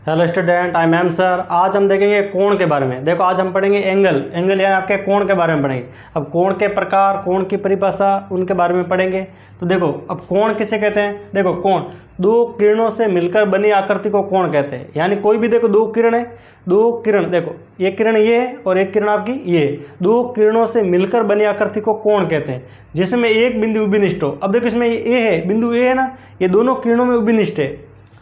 Hello student, I am sir. आज हम देखेंगे कोण के बारे में। देखो, आज हम पढ़ेंगे एंगल यानी आपके कोण के बारे में पढ़ेंगे। अब कोण के प्रकार, कोण की परिभाषा, उनके बारे में पढ़ेंगे। तो देखो, अब कोण किसे कहते हैं? देखो, कोण दो किरणों से मिलकर बनी आकृति को कोण कहते हैं। यानी कोई भी, देखो, दो किरण है, दो किरण, देखो एक किरण ये है और एक किरण आपकी ये, दो किरणों से मिलकर बनी आकृति को कोण कहते हैं, जिसमें एक बिंदु उभिनिष्ठ हो। अब देखो, इसमें ए है, बिंदु ए है ना, ये दोनों किरणों में उभिनिष्ठ है।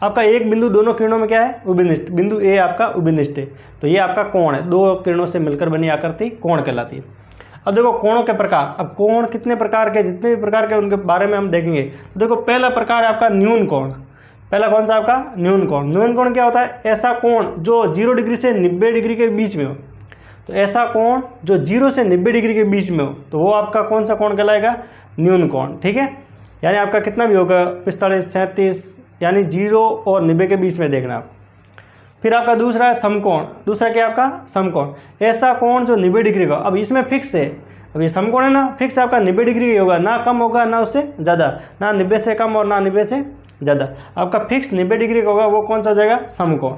आपका एक बिंदु दोनों किरणों में क्या है? उभिनिष्ठ। बिंदु ए आपका उभिनिष्ठ है, तो ये आपका कोण है। दो किरणों से मिलकर बनी आकृति कोण कहलाती है। अब देखो, कोणों के प्रकार। अब कोण कितने प्रकार के, जितने भी प्रकार के, उनके बारे में हम देखेंगे। तो देखो, पहला प्रकार है आपका न्यून कोण। पहला कौन सा आपका? न्यून कोण। न्यून कोण क्या होता है? ऐसा कोण जो 0 डिग्री से 90 डिग्री के बीच में हो। तो ऐसा कोण जो 0 से 90 डिग्री के बीच में हो, तो वो आपका कौन सा कोण कहलाएगा? न्यून कोण। ठीक है, यानी आपका कितना भी होगा, 45, 37, यानी 0 और 90 के बीच में देखना आप। फिर आपका दूसरा है समकोण। दूसरा क्या आपका? समकोण। ऐसा कोण जो 90 डिग्री का। अब इसमें फिक्स है, अब ये समकोण है ना, फिक्स आपका 90 डिग्री होगा, ना कम होगा ना उससे ज़्यादा, ना 90 से कम और ना 90 से ज़्यादा। आपका फिक्स 90 डिग्री का होगा, वो कौन सा हो जाएगा? समकोण।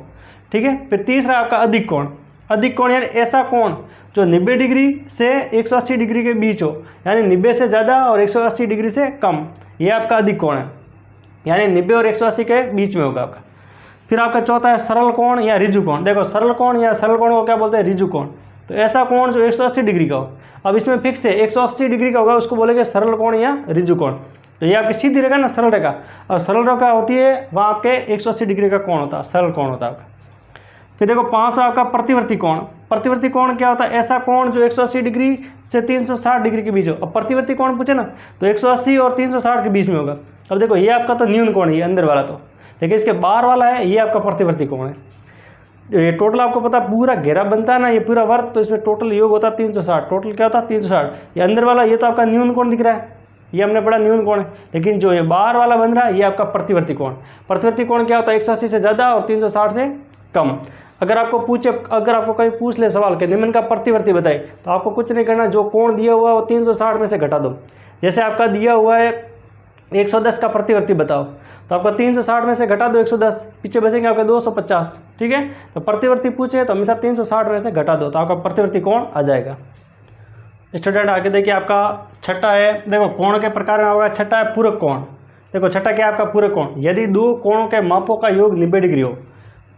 ठीक है। फिर तीसरा आपका अधिक कोण। अधिक कोण यानी ऐसा कोण जो 90 डिग्री से 180 डिग्री के बीच हो, यानी 90 से ज़्यादा और 180 डिग्री से कम, ये आपका अधिक कोण है, यानी 90 और 180 के बीच में होगा आपका। फिर आपका चौथा है सरल कोण या ऋजु कोण। देखो, सरल कोण या सरल कोण को क्या बोलते हैं? ऋजु कोण। तो ऐसा कोण जो 180 डिग्री का हो। अब इसमें फिक्स है 180 डिग्री का होगा, उसको बोलेंगे सरल कोण या ऋजु कोण। तो ये आपकी सीधी रेखा ना, सरल रेखा, और सरल रेखा होती है वहाँ आपके 180 डिग्री का कोण होता है, सरल कोण होता है आपका। फिर देखो, पांचवा आपका प्रतिवर्ती कोण। प्रतिवर्ती कोण क्या होता है? ऐसा कोण जो 180 डिग्री से 360 डिग्री के बीच हो। अब प्रतिवर्ती कोण पूछे ना, तो 180 और 360 के बीच में होगा। अब देखो, ये आपका तो न्यून कोण है, ये अंदर वाला, तो लेकिन इसके बाहर वाला है, ये आपका प्रतिवर्ती कोण है। ये टोटल आपको पता, पूरा घेरा बनता है ना, ये पूरा वर्ग, तो इसमें टोटल योग होता है 360। टोटल क्या होता है? 360। ये अंदर वाला, ये तो आपका न्यून कोण दिख रहा है, ये हमने पढ़ा न्यून कोण है। लेकिन जो ये बाहर वाला बन रहा है, ये आपका प्रतिवर्ती कोण। प्रतिवर्ती कोण क्या होता है? 180 से ज़्यादा और 360 से कम। अगर आपको कहीं पूछ ले सवाल कि निम्न का प्रतिवर्ती बताए, तो आपको कुछ नहीं करना, जो कोण दिया हुआ है वो 360 में से घटा दो। जैसे आपका दिया हुआ है 110 का प्रतिवर्ती बताओ, तो आपका 360 में से घटा दो 110, पीछे बचेंगे आपके 250। ठीक है, तो प्रतिवर्ती पूछे तो हमेशा 360 में से घटा दो, तो आपका प्रतिवर्ती कोण आ जाएगा। स्टूडेंट, आगे देखिए, आपका छठा है, देखो कोण के प्रकार में होगा, छठा है पूरक कोण। देखो, छठा क्या है आपका? पूरक कोण। यदि दो कोणों के मापों का योग 90 डिग्री हो,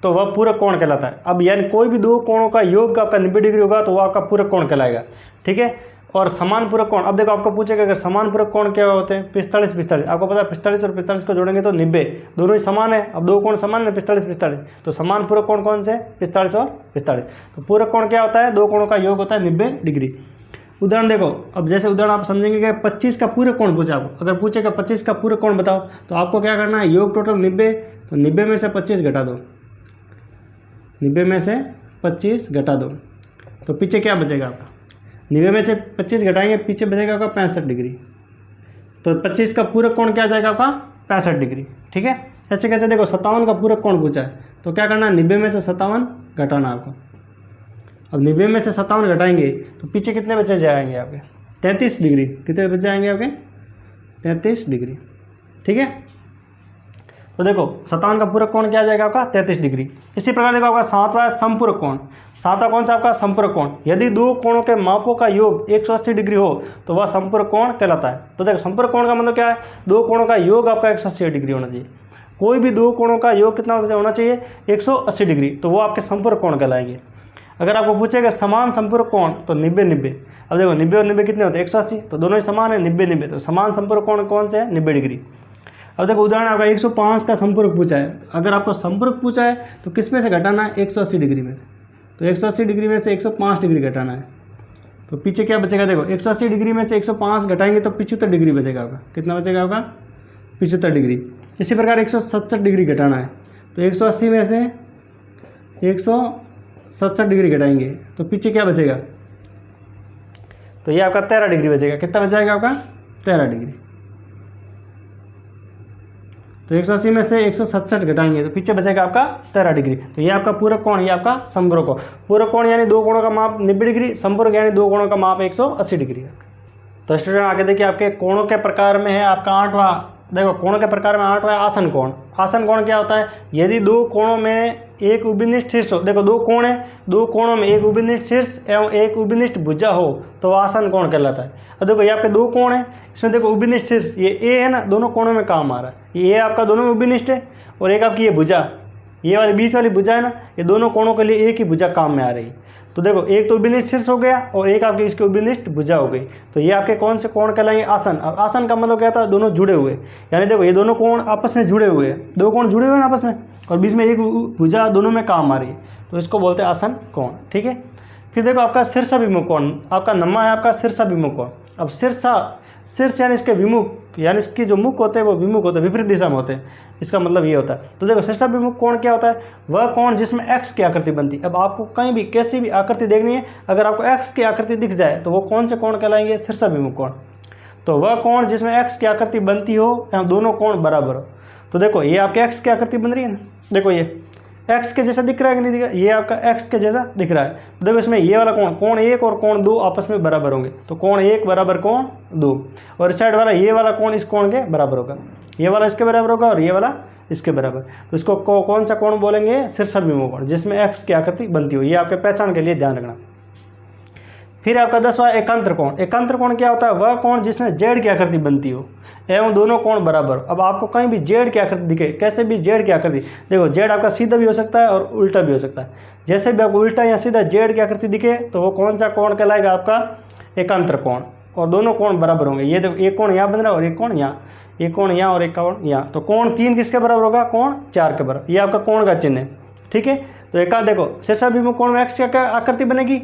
तो वह पूरक कोण कहलाता है। अब यानी कोई भी दो कोणों का योग आपका 90 डिग्री होगा, तो वह आपका पूरक कोण कहलाएगा। ठीक है। और समान पूरक कोण, अब देखो आपको पूछेगा अगर समान पूरक कोण क्या होते हैं? 45-45। आपको पता है 45 और 45 को जोड़ेंगे तो 90, दोनों ही समान है। अब दो कोण समान है, 45-45, तो समान पूरक कोण कौन से? 45 और 45। तो पूरक कोण क्या होता है? दो कोणों का योग होता है 90 डिग्री। उदाहरण देखो, अब जैसे उदाहरण आप समझेंगे कि 25 का पूरक कोण पूछा आपको, अगर पूछेगा 25 का पूरक कोण बताओ, तो आपको क्या करना है? योग टोटल 90, तो 90 में से 25 घटा दो, 90 में से 25 घटा दो, तो पीछे क्या बचेगा आपका? 90 में से 25 घटाएंगे, पीछे बचेगा आपका 65 डिग्री। तो 25 का पूरक कोण क्या जाएगा आपका? 65 डिग्री। ठीक है। ऐसे कैसे? देखो, 57 का पूरक कोण पूछा है, तो क्या करना है? 90 में से 57 घटाना आपको। अब 90 में से 57 घटाएंगे, तो पीछे कितने बचे जाएंगे आपके? 33 डिग्री। कितने बचे जाएंगे आपके? 33 डिग्री। ठीक है। तो देखो, 57 का पूरक कोण क्या आ जाएगा आपका? 33 डिग्री। इसी प्रकार देखो, आपका सातवां है संपूरक कोण। सातवां कौन सा आपका? संपूरक कोण। यदि दो कोणों के मापों का योग 180 डिग्री हो, तो वह संपूरक कोण कहलाता है। तो देखो, संपूरक कोण का मतलब क्या है? दो कोणों का योग आपका 180 डिग्री होना चाहिए। कोई भी दो कोणों का योग कितना होना चाहिए? 180 डिग्री, तो वो आपके संपूरक कोण कहलाएंगे। अगर आपको पूछेगा समान संपूरक कोण, तो 90-90। अब देखो, 90 और 90 कितने होते हैं? 180, तो दोनों ही समान है, 90-90, तो समान संपूरक कोण कौन से है? 90 डिग्री। अब देखो, उदाहरण आपका 105 का संपूरक पूछा है। अगर आपको संपूरक पूछा है, तो किस में से घटाना है? 180 डिग्री में से। तो 180 डिग्री में से 105 डिग्री घटाना है, तो पीछे क्या बचेगा? देखो, 180 डिग्री में से 105 घटाएंगे तो 75 डिग्री बचेगा आपका। कितना बचेगा आपका? 75 डिग्री। इसी प्रकार 167 डिग्री घटाना है, तो 180 में से 167 डिग्री घटाएंगे, तो पीछे क्या बचेगा? तो ये आपका 13 डिग्री बचेगा। कितना बचेगा आपका? 13 डिग्री। तो 180 में से 167 घटाएंगे, तो पीछे बचेगा आपका 13 डिग्री। तो ये आपका पूरक कोण, ये आपका संपूरक कोण। पूरक कोण यानी दो कोणों का माप 90 डिग्री, संपूरक यानी दो कोणों का माप 180 डिग्री। तो स्टूडेंट, आगे देखिए, आपके कोणों के प्रकार में है आपका 8वां। देखो, कोणों के प्रकार में 8वां आसन कोण। आसन कोण क्या होता है? यदि दो कोणों में एक उभयनिष्ठ शीर्ष हो, देखो दो कोण है, दो कोणों में एक उभयनिष्ठ शीर्ष एवं एक उभयनिष्ठ भुजा हो तो आसन कोण कहलाता है। अब देखो ये आपके दो कोण है, इसमें देखो उभयनिष्ठ शीर्ष ये ए है ना, दोनों कोणों में काम आ रहा है, ये आपका दोनों में उभयनिष्ठ है और एक आपकी ये भुजा, ये वाली बीच वाली भुजा है ना, ये दोनों कोणों के लिए एक ही भुजा काम में आ रही है। तो देखो एक तो उभयनिष्ठ शीर्ष हो गया और एक आपकी इसके उभयनिष्ठ भुजा हो गई, तो ये आपके कौन से कोण कहलाएंगे? आसन। अब आसन का मतलब क्या था? दोनों जुड़े हुए, यानी देखो ये दोनों कोण आपस में जुड़े हुए हैं, दो कोण जुड़े हुए हैं आपस में और बीच में एक भुजा दोनों में काम आ रही है, तो इसको बोलते हैं आसन कोण। ठीक है, फिर देखो आपका शीर्षाभिमुख कोण, आपका नम्मा है आपका शीर्षाभिमुख कोण। अब शीर्ष यानी इसके विमुख, यानी इसकी जो मुख होते हैं वो विमुख होते हैं, विपरीत दिशा में होते हैं, इसका मतलब ये होता है। तो देखो शीर्षाभिमुख कोण क्या होता है? वह कोण जिसमें एक्स की आकृति बनती है। अब आपको कहीं भी कैसी भी आकृति देखनी है, अगर आपको एक्स की आकृति दिख जाए तो वो कौन से कोण कहलाएंगे? शीर्षाभिमुख कोण। तो वह कोण जिसमें एक्स की आकृति बनती हो एवं दोनों कोण बराबर हो। तो देखो ये आपके एक्स की आकृति बन रही है ना, देखो ये एक्स के जैसा दिख रहा है कि नहीं दिख रहा है? ये आपका एक्स के जैसा दिख रहा है। देखो इसमें ये वाला कोण 1 और कोण 2 आपस में बराबर होंगे, तो कोण 1 बराबर कोण 2, और इस साइड वाला ये वाला कोण इस कोण के बराबर होगा, ये वाला इसके बराबर होगा और ये वाला इसके बराबर। तो इसको कौन सा कोण बोलेंगे? शीर्षाभिमुख कोण, जिसमें एक्स की आकृति बनती हो। ये आपके पहचान के लिए ध्यान रखना। फिर आपका 10वां एकांतर कोण। एकांतर कोण क्या होता है? वह कोण जिसमें जेड की आकृति बनती हो एवं दोनों कोण बराबर। अब आपको कहीं भी जेड की आकृति दिखे, कैसे भी जेड की आकृति, देखो जेड आपका सीधा भी हो सकता है और उल्टा भी हो सकता है। जैसे भी आपको उल्टा या सीधा जेड की आकृति दिखे तो वो कौन सा कोण कहलाएगा? आपका एकांतर कोण, और दोनों कोण बराबर होंगे। ये देखो एक कोण यहाँ बन रहा है और एक कोण यहाँ, एक कोण यहाँ और एक कोण यहाँ, तो कोण 3 किसके बराबर होगा? कोण 4 के बराबर। ये आपका कोण का चिन्ह है। ठीक है, तो देखो शीर्षाभिमुख कोण में एक्स की आकृति बनेगी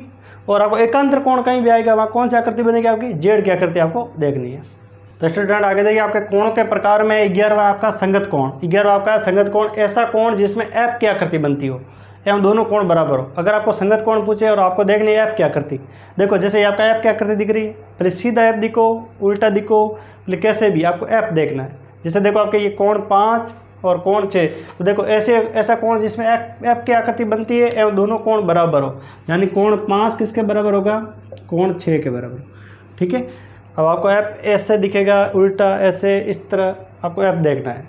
और आपको एकांतर कोण कहीं भी आएगा वहाँ कौन सी आकृति बनेगी? आपकी जेड की आकृति आपको देखनी है। तो स्टूडेंट आगे देखिए, आपके कोणों के प्रकार में 11वां आपका संगत कोण। 11वां आपका संगत कोण, ऐसा कोण जिसमें एफ की आकृति बनती हो एवं दोनों कोण बराबर हो। अगर आपको संगत कोण पूछे और आपको देखनी है एफ की आकृति, देखो जैसे ये आपका एफ की आकृति दिख रही है, पहले सीधा एफ दिखो, उल्टा दिखो, पहले कैसे भी आपको एफ देखना है। जैसे देखो आपके ये कोण 5 और कोण 6, तो देखो ऐसा कोण जिसमें एफ की आकृति बनती है एवं दोनों कोण बराबर हो, यानी कोण 5 किसके बराबर होगा? कोण 6 के बराबर। ठीक है, अब आपको एफ ऐसे दिखेगा, उल्टा ऐसे, इस तरह आपको एफ देखना है।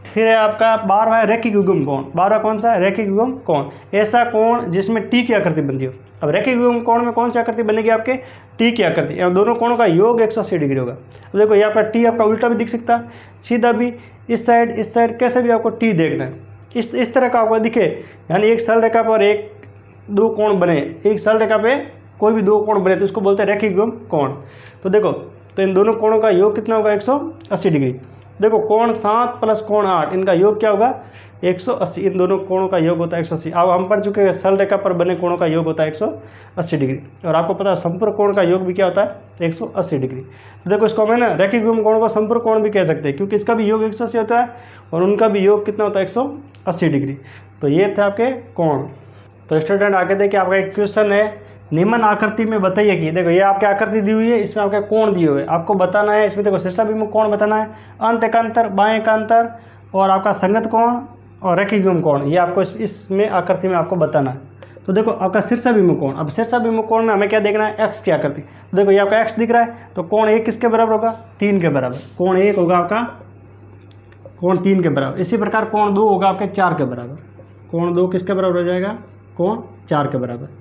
फिर है आपका 12वां रैखिक युग्म कोण। 12वां कौन सा है? रैखिक युग्म कोण, ऐसा कोण जिसमें टी की आकृति बनती हो। अब रैखिक युग्म कोण में कौन सी आकृति बनेगी? आपके टी की आकृति, एवं दोनों कोणों का योग 180 डिग्री होगा। अब देखो ये आपका टी आपका उल्टा भी दिख सकता है, सीधा भी, इस साइड कैसे भी आपको टी देखना है। इस तरह का आपको दिखे, यानी एक सरल रेखा पर दो कोण बने, एक सरल रेखा पे कोई भी दो कोण बने तो उसको बोलते हैं रैखिक युग्म कोण। तो देखो तो इन दोनों कोणों का योग कितना होगा? 180 डिग्री। देखो कोण 7 प्लस कोण 8, इनका योग क्या होगा? 180। इन दोनों कोणों का योग होता है 180। अब हम पढ़ चुके हैं सरल रेखा पर बने कोणों का योग होता है 180 डिग्री, और आपको पता है संपूर्ण कोण का योग भी क्या होता है? 180 डिग्री। तो देखो इसको हमें ना रैखिक युग्म कोण को संपूर्ण कोण भी कह सकते हैं, क्योंकि इसका भी योग 180 होता है और उनका भी योग कितना होता है? 180 डिग्री। तो ये थे आपके कोण। तो स्टूडेंट आगे देखिए, आपका एक क्वेश्चन है, निम्न आकृति में बताइए कि, देखो ये आपकी आकृति दी हुई है, इसमें आपके कोण दिए हुए, आपको बताना है। इसमें देखो शीर्षाभिमुख कोण बताना है, अंत एकांतर, बाएं एकांतर, और आपका संगत कोण और रैखिक युग्म कोण, ये आपको इसमें आकृति में आपको बताना है। तो देखो आपका शीर्षाभिमुख कोण, अब शीर्षाभिमुख कोण में हमें क्या देखना है? एक्स की आकृति। तो देखो ये आपका एक्स दिख रहा है, तो कोण 1 किसके बराबर होगा? 3 के बराबर। कोण 1 होगा आपका कोण 3 के बराबर। इसी प्रकार कोण 2 होगा आपके 4 के बराबर। कोण 2 किसके बराबर हो जाएगा? कोण 4 के बराबर।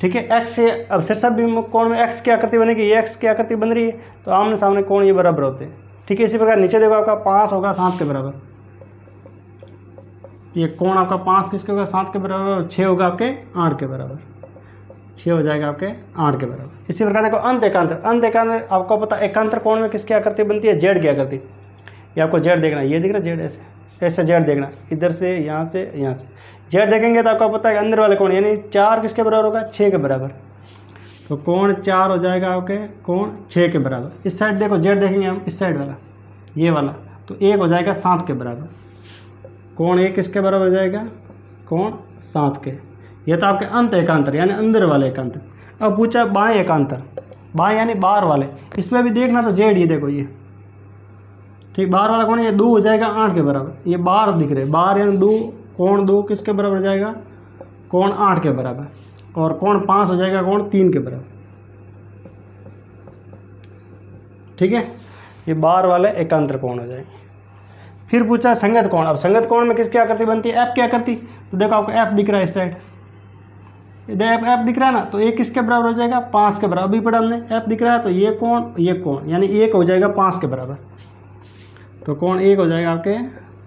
ठीक है, एक्स से अब शीर्षाभिमुख कोण में एक्स की आकृति बनेगी, ये एक्स की आकृति बन रही है, तो आमने सामने कोण ये बराबर होते हैं। ठीक है, इसी प्रकार नीचे देखो आपका 5 होगा 7 के बराबर, ये कोण आपका 5 किसके होगा? 7 के बराबर, और 6 होगा आपके 8 के बराबर, 6 हो जाएगा आपके 8 के बराबर। इसी प्रकार देखो अंत एकांतर। अंत एकांतर आपको पता एकांतर कोण में किसकी आकृति बनती है? जेड की आकृति। ये आपको जेड देखना, ये दिख रहा है जेड, ऐसे जेड देखना, इधर से यहाँ से यहाँ से जेड देखेंगे तो आपको पता है अंदर वाले कोण, यानी 4 किसके बराबर होगा? 6 के बराबर। तो कोण 4 हो जाएगा आपके कोण 6 के बराबर। इस साइड देखो जेड देखेंगे हम, इस साइड वाला, ये वाला, तो 1 हो जाएगा 7 के बराबर। कोण 1 किसके बराबर हो जाएगा? कोण 7 के। ये तो आपके अंत एकांतर यानी अंदर वाले एकांतर। अब पूछा बाएं एकांतर, बाएं यानी बाहर वाले, इसमें भी देखना तो जेड, ये देखो ये ठीक बाहर वाला कोण, ये 2 हो जाएगा 8 के बराबर। ये बाहर दिख रहे, बाहर यानी 2, कोण 2 किसके बराबर हो जाएगा? कोण 8 के बराबर, और कोण 5 हो जाएगा कोण 3 के बराबर। ठीक है, ये बाहर वाले एकांतर कोण हो जाएंगे। फिर पूछा संगत कोण। अब संगत कोण में किसकी आकृति बनती है, एफ की आकृति। तो देखो आपको एफ दिख रहा है इस साइड, एफ दिख रहा है ना, तो ये किसके बराबर हो जाएगा, 5 के बराबर। अभी पढ़ा हमने, एफ दिख रहा है तो ये कोण यानी 1 हो जाएगा 5 के बराबर। तो कोण 1 हो जाएगा आपके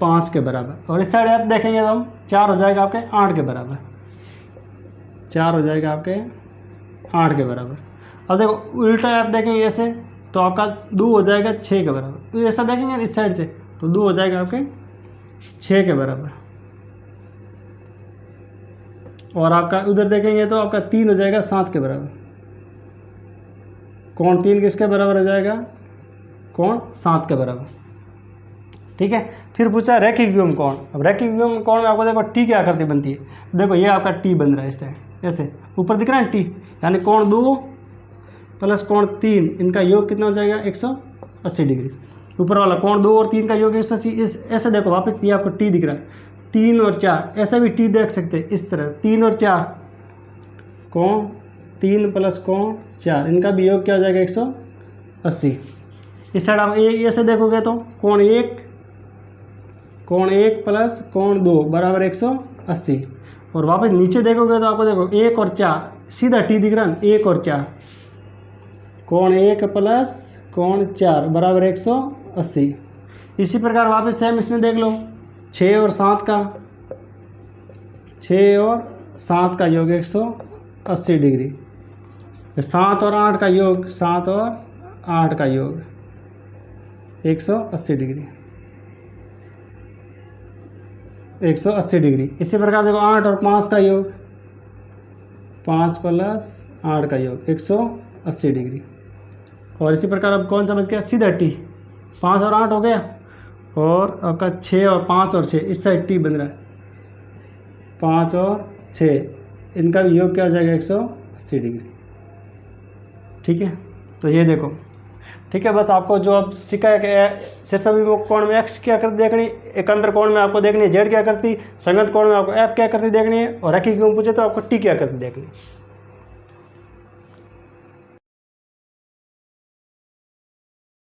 5 के बराबर। और इस साइड एफ देखेंगे तो हम 4 हो जाएगा आपके 8 के बराबर, 4 हो जाएगा आपके 8 के बराबर। अब देखो उल्टा एफ देखेंगे ऐसे तो आपका 2 हो जाएगा 6 के बराबर। तो ऐसा देखेंगे इस साइड से तो 2 हो जाएगा आपके 6 के बराबर। और आपका उधर देखेंगे तो आपका 3 हो जाएगा 7 के बराबर। कोण 3 किसके बराबर हो जाएगा, कोण 7 के बराबर। ठीक है। फिर पूछा रैखिक व्योम कोण। अब रैखिक व्योम कोण में आपको देखो टी की आकृति बनती है। देखो ये आपका टी बन रहा है इससे, ऐसे ऊपर दिख रहा है टी, यानी कोण 2 प्लस कोण 3 इनका योग कितना हो जाएगा 180 डिग्री। ऊपर वाला कोण 2 और 3 का योग 180। इस ऐसे देखो वापस ये आपको टी दिख रहा है, 3 और 4 ऐसा भी टी देख सकते हैं इस तरह, 3 और 4 कोण 3 प्लस कोण 4 इनका भी योग क्या हो जाएगा 180। इस साइड आप ऐसे देखोगे तो कोण 1 प्लस कोण 2 बराबर 180। और वापस नीचे देखोगे तो आपको देखो 1 और 4 सीधा टी दिख रहा है, 1 और 4 कोण 1 प्लस कोण 4 बराबर 180। इसी प्रकार वापस सेम इसमें देख लो 6 और 7 का योग 180 डिग्री। 7 और 8 का योग 7 और 8 का योग 180 डिग्री, 180 डिग्री। इसी प्रकार देखो 8 और 5 का योग 5 प्लस 8 का योग 180 डिग्री। और इसी प्रकार अब कौन सा बच गया, सीधा टी 5 और 8 हो गया। और आपका 6 और 5 और 6 इस साइड टी बन रहा है, 5 और 6 इनका भी योग क्या हो जाएगा 180 डिग्री। ठीक है। तो ये देखो, ठीक है। बस आपको जो अब सीखा है कि शीर्षविमुख कोण में एक्स की आकृति देखनी, एकांतर कोण में आपको देखनी है जेड की आकृति, संगत कोण में आपको एफ की आकृति देखनी है, और रैखिक व्योम पूछे तो आपको टी की आकृति देखनी है।